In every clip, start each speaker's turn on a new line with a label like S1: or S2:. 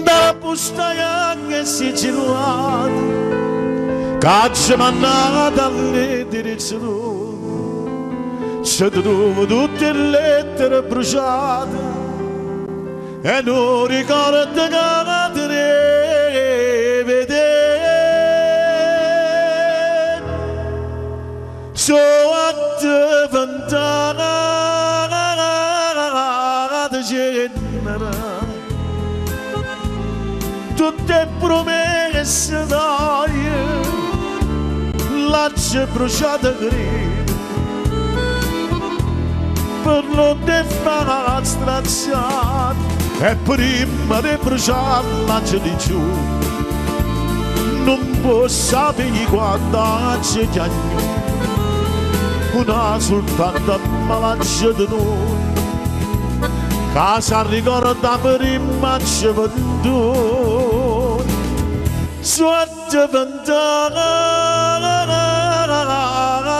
S1: dalla busta che si girava, caccia mannata alle direzioni, c'è tutte le lettere bruciate e non ricordo che la vedere. So a diventare genere tutte promesse d'aria, l'accia bruciata grida per non fare straziata e prima di bruciare l'accia di giù non può sapere quando c'è chiagno una soltanto malaccia di noi casa ricorda prima c'è venduto sotto ventana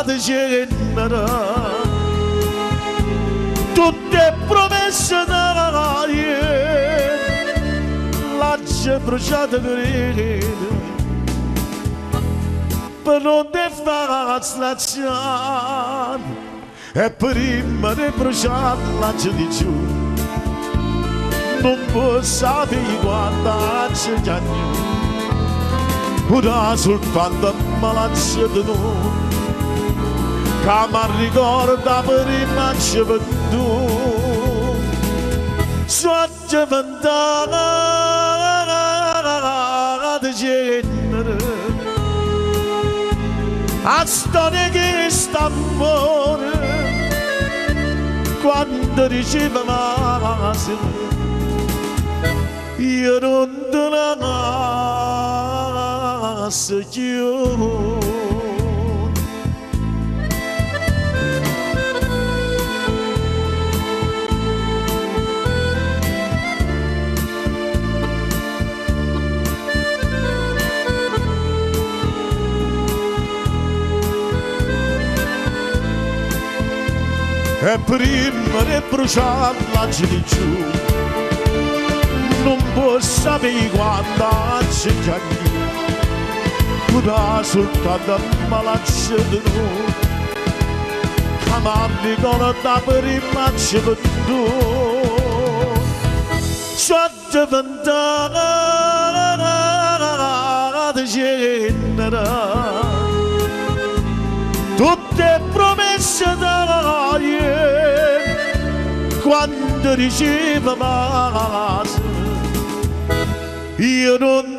S1: di genere tutte promesse d'aria l'accia bruciata grida per non fare slazione e prima di bruciare l'accia di giù non può sapere quando c'è giagno una soltanto malaccia di noi che mi ricorda prima c'è venduto sotto ventana di genere a storia che sta amore quando diceva ma io non te la nasco più. E prima di bruciare l'accia di giù non può sapere quando c'è chiagno una soltanto malaccia di noi che mi ricorda prima c'è venduto sotto ventana di genere tutte promesse d'aria quando diceva ma io non